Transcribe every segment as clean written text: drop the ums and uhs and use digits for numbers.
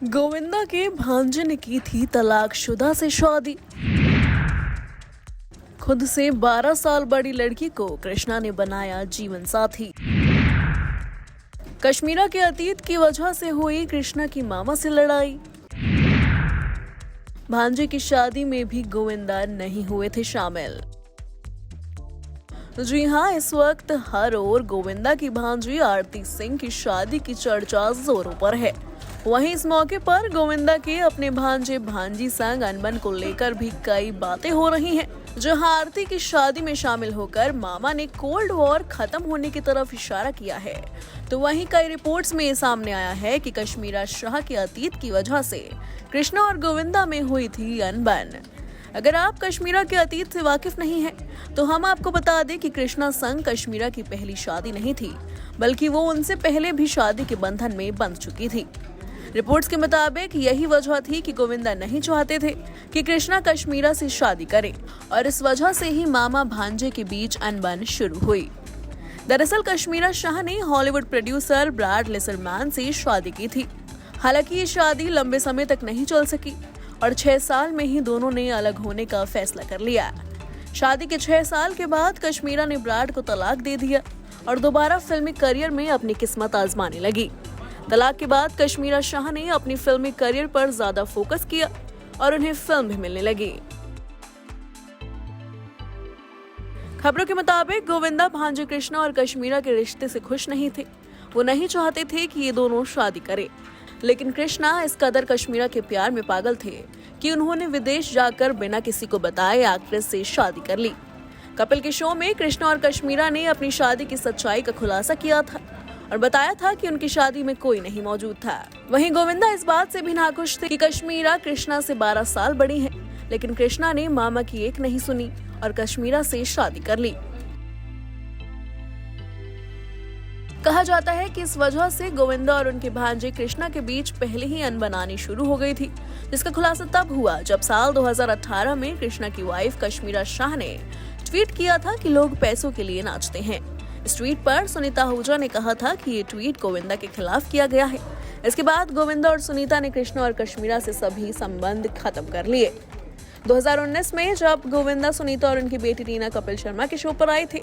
गोविंदा के भांजे ने की थी तलाकशुदा से शादी। खुद से 12 साल बड़ी लड़की को कृष्णा ने बनाया जीवन साथी। कश्मीरा के अतीत की वजह से हुई कृष्णा की मामा से लड़ाई। भांजे की शादी में भी गोविंदा नहीं हुए थे शामिल। जी हाँ, इस वक्त हर ओर गोविंदा की भांजी आरती सिंह की शादी की चर्चा जोरों पर है। वहीं इस मौके पर गोविंदा के अपने भांजे भांजी संग अनबन को लेकर भी कई बातें हो रही हैं। जहां आरती की शादी में शामिल होकर मामा ने कोल्ड वॉर खत्म होने की तरफ इशारा किया है, तो वहीं कई रिपोर्ट्स में ये सामने आया है कि कश्मीरा शाह के अतीत की वजह से कृष्णा और गोविंदा में हुई थी अनबन। अगर आप कश्मीरा के अतीत से वाकिफ नहीं हैं, तो हम आपको बता दें कि कृष्णा संग कश्मीरा की पहली शादी नहीं थी, बल्कि वो उनसे पहले भी शादी के बंधन में बंध चुकी थी। रिपोर्ट्स के मुताबिक यही वजह थी कि गोविंदा नहीं चाहते थे कि कृष्णा कश्मीरा से शादी करे, और इस वजह से ही मामा भांजे के बीच अनबन शुरू हुई। दरअसल कश्मीरा शाह ने हॉलीवुड प्रोड्यूसर ब्रैड लिसरमैन से शादी की थी। हालांकि ये शादी लंबे समय तक नहीं चल सकी और 6 साल में ही दोनों ने अलग होने का फैसला कर लिया। शादी के 6 साल के बाद कश्मीरा ने ब्रैड को तलाक दे दिया और दोबारा फिल्मी करियर में अपनी किस्मत आजमाने लगी। तलाक के बाद कश्मीरा शाह ने अपनी फिल्मी करियर पर ज्यादा फोकस किया और उन्हें फिल्म भी मिलने लगी। खबरों के मुताबिक गोविंदा भांजे कृष्णा और कश्मीरा के रिश्ते से खुश नहीं थे। वो नहीं चाहते थे कि ये दोनों शादी करें, लेकिन कृष्णा इस कदर कश्मीरा के प्यार में पागल थे कि उन्होंने विदेश जाकर बिना किसी को बताए एक्ट्रेस से शादी कर ली। कपिल के शो में कृष्णा और कश्मीरा ने अपनी शादी की सच्चाई का खुलासा किया था और बताया था कि उनकी शादी में कोई नहीं मौजूद था। वहीं गोविंदा इस बात से भी नाखुश थे कि कश्मीरा कृष्णा से 12 साल बड़ी है, लेकिन कृष्णा ने मामा की एक नहीं सुनी और कश्मीरा से शादी कर ली। कहा जाता है कि इस वजह से गोविंदा और उनके भांजे कृष्णा के बीच पहले ही अनबन आनी शुरू हो गई थी, जिसका खुलासा तब हुआ जब साल 2018 में कृष्णा की वाइफ कश्मीरा शाह ने ट्वीट किया था कि लोग पैसों के लिए नाचते हैं। इस ट्वीट पर सुनीता आहूजा ने कहा था कि ये ट्वीट गोविंदा के खिलाफ किया गया है। इसके बाद गोविंदा और सुनीता ने कृष्णा और कश्मीरा से सभी संबंध खत्म कर लिए। 2019 में जब गोविंदा, सुनीता और उनकी बेटी रीना कपिल शर्मा के शो पर आए थे,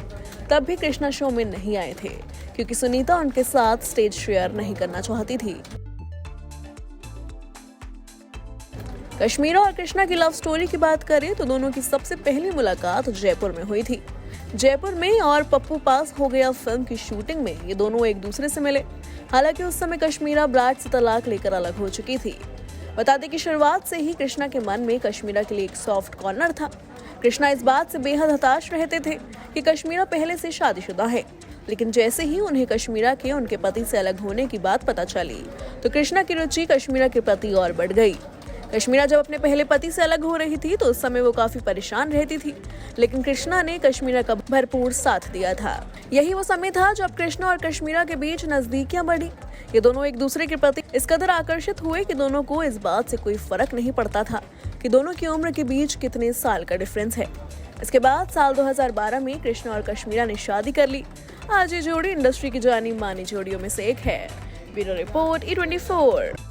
तब भी कृष्णा शो में नहीं आए थे क्योंकि सुनीता उनके साथ स्टेज शेयर नहीं करना चाहती थी। कश्मीरा और कृष्णा की लव स्टोरी की बात करें तो दोनों की सबसे पहली मुलाकात जयपुर में हुई थी। जयपुर में और पप्पू पास हो गया फिल्म की शूटिंग में ये दोनों एक दूसरे से मिले। हालांकि उस समय कश्मीरा ब्रैड से तलाक लेकर अलग हो चुकी थी। बता दें कि शुरुआत से ही कृष्णा के मन में कश्मीरा के लिए एक सॉफ्ट कॉर्नर था। कृष्णा इस बात से बेहद हताश रहते थे कि कश्मीरा पहले से शादीशुदा है, लेकिन जैसे ही उन्हें कश्मीरा के उनके पति से अलग होने की बात पता चली, तो कृष्णा की रुचि कश्मीरा के प्रति और बढ़ गई। कश्मीरा जब अपने पहले पति से अलग हो रही थी तो उस समय वो काफी परेशान रहती थी, लेकिन कृष्णा ने कश्मीरा का भरपूर साथ दिया था। यही वो समय था जब कृष्णा और कश्मीरा के बीच नजदीकियां बढ़ी। ये दोनों एक दूसरे के प्रति इस कदर आकर्षित हुए कि दोनों को इस बात से कोई फर्क नहीं पड़ता था कि दोनों की उम्र के बीच कितने साल का डिफरेंस है। इसके बाद साल 2012 में कृष्णा और कश्मीरा ने शादी कर ली। आज ये जोड़ी इंडस्ट्री की जानी मानी जोड़ियों में से एक है। Bureau report E24।